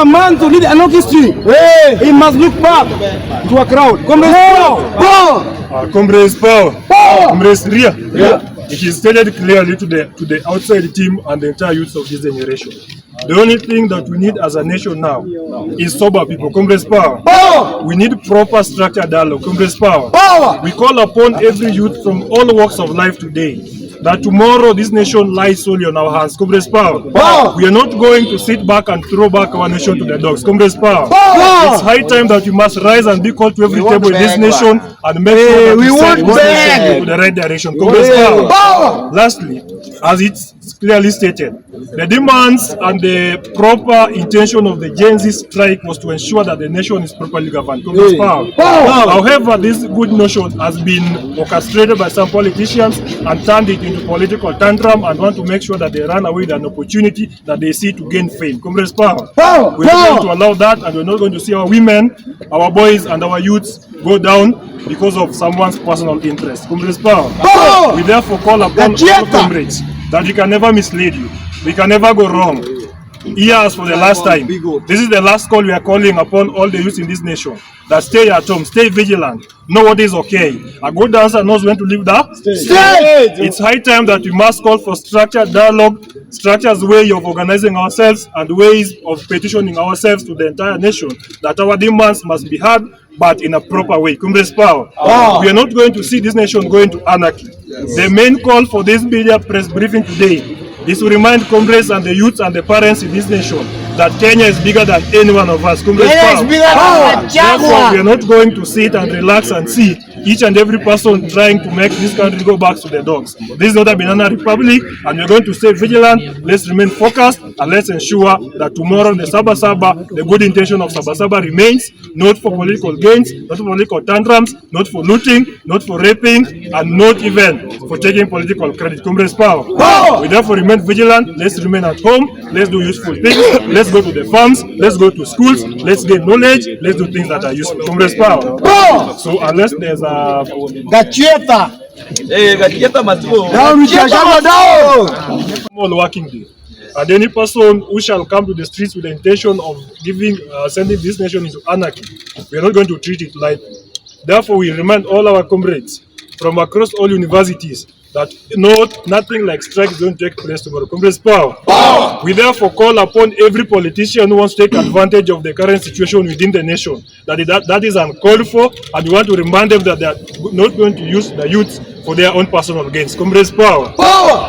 a man to lead an history. He must look back to a crowd. Comrades power. Comrades Ria. It is stated clearly to the outside team and the entire youth of this generation. The only thing that we need as a nation now is sober people. Comrades power. We need proper structured dialogue. Comrades power. We call upon every youth from all walks of life today that tomorrow this nation lies solely on our hands. Comrades power. We are not going to sit back and throw back our nation to the dogs. Comrades power. It's high time that we must rise and be called to every table in this nation and make sure that we send this nation to the right direction. Comrades power. Lastly, as it's clearly stated, the demands and the proper intention of the GenZ strike was to ensure that the nation is properly governed. Comrades power. However, this good notion has been orchestrated by some politicians and turned it into political tantrum and want to make sure that they run away with an opportunity that they see to gain fame. Comrades power. We're not going to allow that, and we're not going to see our women, our boys, and our youths go down because of someone's personal interest. Comrades power. We therefore call upon all comrades that we can never mislead you. We can never go wrong. Years for the last time. This is the last call we are calling upon all the youth in this nation. That stay at home, stay vigilant, know what is okay. A good dancer knows when to leave the stage. It's high time that we must call for structured dialogue, structured way of organizing ourselves and ways of petitioning ourselves to the entire nation that our demands must be heard, but in a proper way. Comrades power. We are not going to see this nation going to anarchy. The main call for this media press briefing today is to remind comrades and the youths and the parents in this nation that Kenya is bigger than any one of us. Comrades power. Therefore, we are not going to sit and relax and see each and every person trying to make this country go back to the dogs. This is not a banana republic, and we're going to stay vigilant. Let's remain focused, and let's ensure that tomorrow the Saba, the good intention of Saba remains, not for political gains, not for political tantrums, not for looting, not for raping, and not even for taking political credit. Comrades power. We therefore remain vigilant. Let's remain at home. Let's do useful things. Let's go to the farms. Let's go to schools. Let's gain knowledge. Let's do things that are useful. Comrades power. So unless there's a small working day, and any person who shall come to the streets with the intention of sending this nation into anarchy, we are not going to treat it lightly. Therefore, we remind all our comrades from across all universities that nothing like strike is going to take place tomorrow. Comrades power. We therefore call upon every politician who wants to take advantage of the current situation within the nation that is uncalled for, and we want to remind them that they are not going to use the youth for their own personal gains. Comrades power.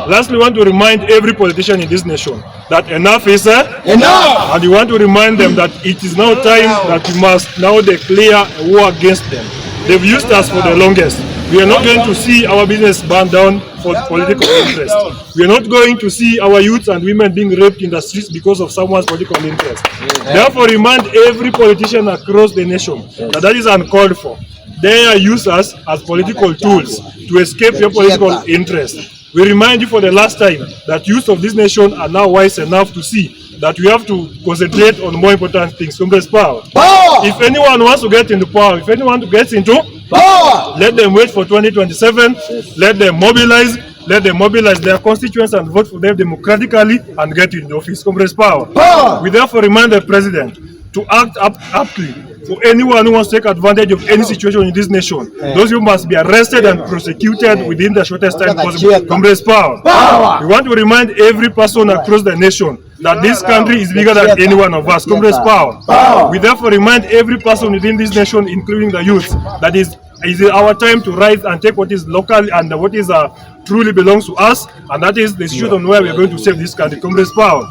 Lastly, we want to remind every politician in this nation that enough is enough, and we want to remind them that it is now time that we must now declare a war against them. They've used us for the longest. We are not going to see our business burned down for political interest. We are not going to see our youths and women being raped in the streets because of someone's political interest. Therefore, remind every politician across the nation that is uncalled for. They are used as political tools to escape your political interest. We remind you for the last time that youth of this nation are now wise enough to see that we have to concentrate on more important things. Comrades power. If anyone wants to get into power, if anyone gets into power, let them wait for 2027. Let them mobilize their constituents and vote for them democratically and get into office. Comrades power. We therefore remind the president to act aptly for anyone who wants to take advantage of any situation in this nation. Those who must be arrested and prosecuted within the shortest time possible. Comrades power. We want to remind every person across the nation that this country is bigger than any one of us. Comrades power. We therefore remind every person within this nation, including the youth, that is our time to rise and take what is local and what is truly belongs to us, and that is the situation where we are going to save this country. Comrades power.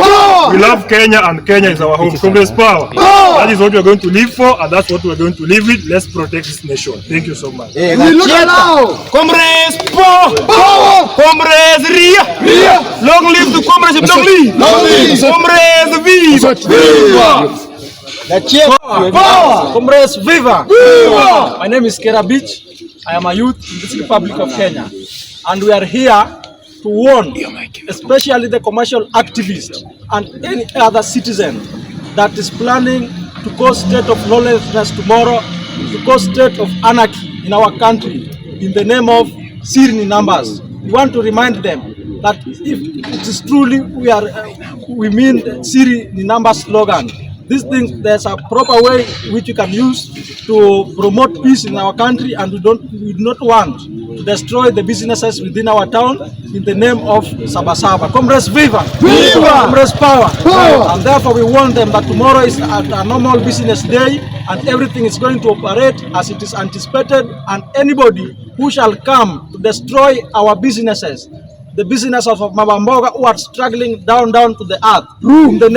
We love Kenya, and Kenya is our home. Comrades power. That is what we are going to live for, and that's what we are going to live with. Let's protect this nation. Thank you so much. We look at now. Comrades power. Comrades Ria. Long live the comrades of Dogli. Comrades Viva. Comrades Viva. My name is Kera Beach. I am a youth in the Republic of Kenya, and we are here to warn especially the commercial activists and any other citizen that is planning to cause state of lawlessness tomorrow, to cause state of anarchy in our country in the name of Siri numbers. We want to remind them that if it is truly we mean Siri the number slogan, These things, there's a proper way which we can use to promote peace in our country, and we do not want to destroy the businesses within our town in the name of Saba. Comrades, viva! Viva! Comrades, power! And therefore we warn them that tomorrow is a normal business day and everything is going to operate as it is anticipated, and anybody who shall come to destroy our businesses, the business of Mabamboga who are struggling down to the earth, in the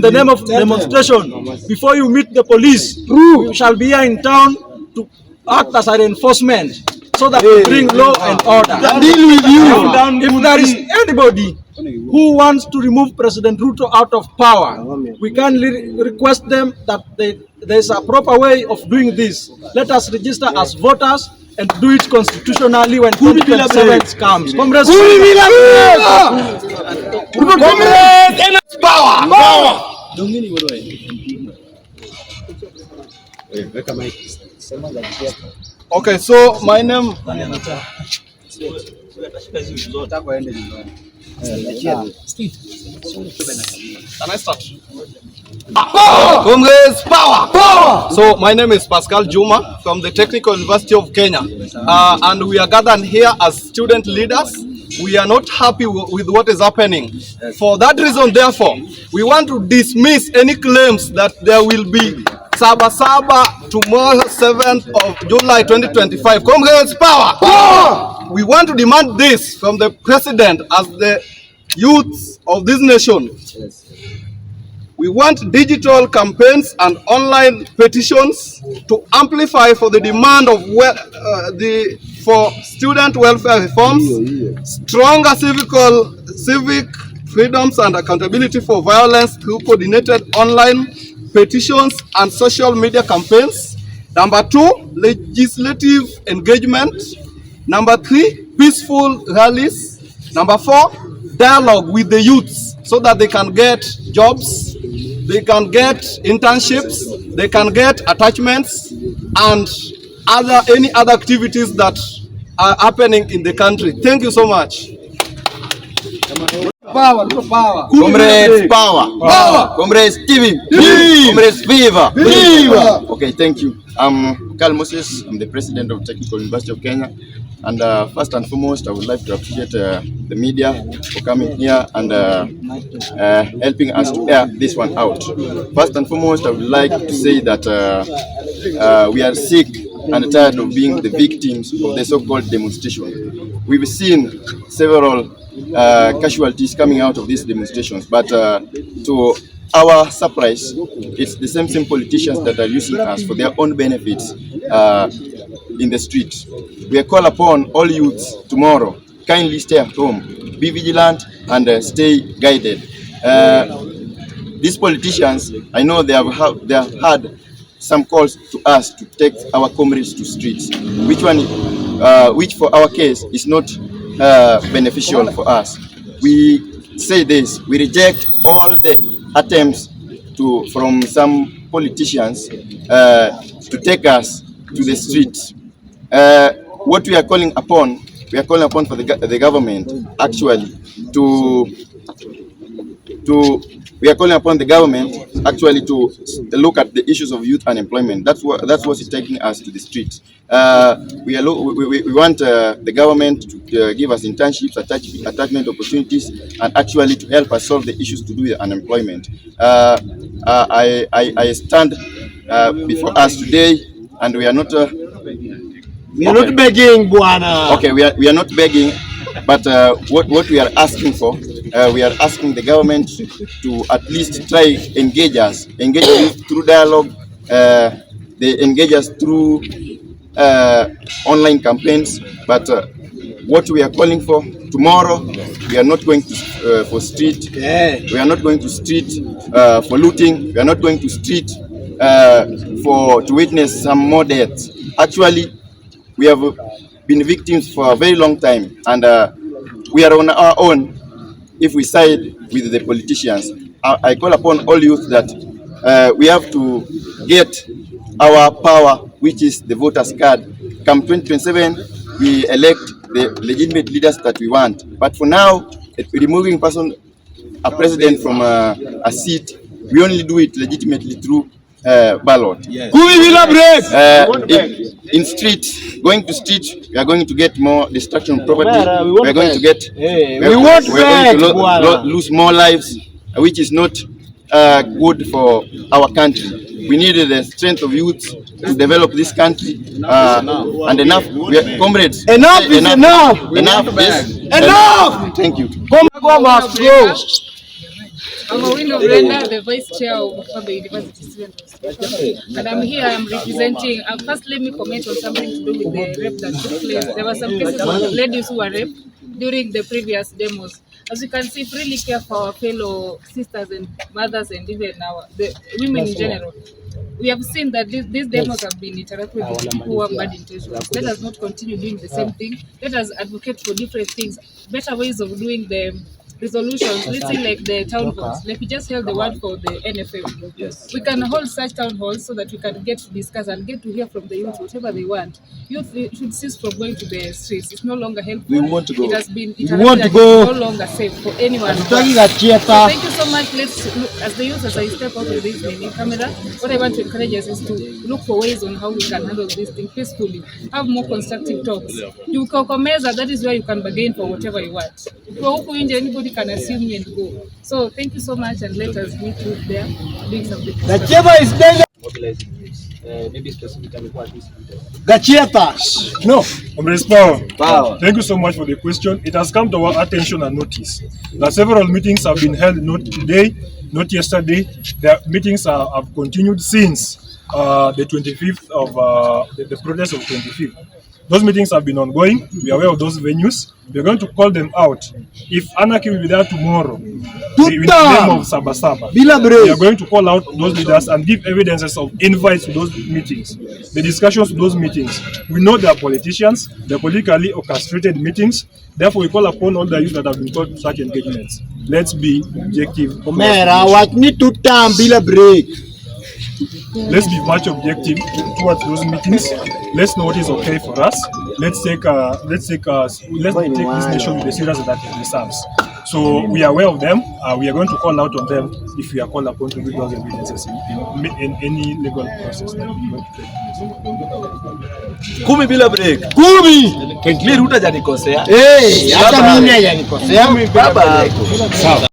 name of demonstration, before you meet the police, you shall be here in town to act as a reinforcement so that we bring law and order. If there is anybody who wants to remove President Ruto out of power, we can request them that there is a proper way of doing this. Let us register as voters and do it constitutionally when 2027 comes. Comrades, power! Okay, so my name. Can I start? Comrades, power! So my name is Pascal Juma from the Technical University of Kenya, and we are gathered here as student leaders. We are not happy with what is happening. For that reason, therefore, we want to dismiss any claims that there will be Saba tomorrow, 7th of July 2025. Comrades, power! We want to demand this from the president as the youth of this nation. We want digital campaigns and online petitions to amplify for the demand of for student welfare reforms, stronger civic freedoms and accountability for violence through coordinated online petitions and social media campaigns. Number 2, legislative engagement. Number 3, peaceful rallies. Number 4, dialogue with the youths so that they can get jobs, they can get internships, they can get attachments, and any other activities that are happening in the country. Thank you so much. Comrades, power! Comrades, TV! Comrades, viva! Okay, thank you. I'm Carl Moses. I'm the president of Technical University of Kenya. And first and foremost, I would like to appreciate the media for coming here and helping us to air this one out. First and foremost, I would like to say that we are sick and tired of being the victims of the so-called demonstration. We've seen several casualties coming out of these demonstrations, but to our surprise, it's the same politicians that are using us for their own benefits in the streets. We call upon all youths tomorrow, kindly stay at home, be vigilant and stay guided. These politicians, I know they have had some calls to us to take our comrades to streets, which for our case is not beneficial for us. We say this: we reject all the attempts from some politicians to take us to the streets. What we are calling upon for the government actually we are calling upon the government actually to look at the issues of youth unemployment. That's what's taking us to the streets. We want the government to give us internships, attachment opportunities, and actually to help us solve the issues to do with unemployment. I stand before us today, and we are not. We are not begging, Buana. Okay, we are not begging, but what we are asking for, we are asking the government to at least try engage us through dialogue. They engage us through online campaigns. But what we are calling for tomorrow, we are not going to for street. We are not going to street for looting. We are not going to street to witness some more deaths. Actually, we have been victims for a very long time, and we are on our own if we side with the politicians. I call upon all youth that we have to get our power, which is the voters' card. Come 2027, we elect the legitimate leaders that we want. But for now, removing a president from a seat We only do it legitimately through ballot. Yes. In street, going to street, we are going to get more destruction of property. We are going to get, lose more lives, which is not good for our country. We need the strength of youth to develop this country. And enough, comrades. Enough is enough. Yes. Enough. Thank you. I'm a window Brenda, the vice chair of the University Student Association. And I'm here, I'm representing, first let me comment on something to do with the rape that took place. There were some cases of ladies who were raped during the previous demos. As you can see, really care for our fellow sisters and mothers and even the women in general. We have seen that these demos have been interacting with people who have bad intentions. Let us not continue doing the same thing. Let us advocate for different things, better ways of doing them. Resolutions, let's say like the town halls, like we just held the one for the NFM. Yes. We can hold such town halls so that we can get to discuss and get to hear from the youth whatever they want. Youth should cease from going to the streets. It's no longer helpful. We want to go. It has been no longer safe for anyone. So thank you so much. Let's look, as the youth, as I step out with this mini camera, what I want to encourage us is to look for ways on how we can handle this thing peacefully. Have more constructive talks. You compromise, that is where you can bargain for whatever you want. Anybody can assume you and go. So thank you so much, and let us meet you there doing something. The chamber is there. Maybe specifically what this No. Power. Thank you so much for the question. It has come to our attention and notice that several meetings have been held, not today, not yesterday. The meetings have continued since the 25th of the protest of 25th. Those meetings have been ongoing. We are aware of those venues. We are going to call them out. If anarchy will be there tomorrow, in the name of Saba, we are going to call out those leaders and give evidences of invites to those meetings, the discussions to those meetings. We know they are politicians, they are politically orchestrated meetings. Therefore, we call upon all the youth that have been called to such engagements. Let's be objective. Let's be much objective towards those meetings. Let's know what is okay for us. Let's take this nation with the seriousness that it deserves. So we are aware of them. We are going to call out on them if we are called upon to do those evidences in any legal process that we want to take place. Kumi bila break. Kumi. Ruto hajanikosea. Hata mimi hajanikosea. Baba.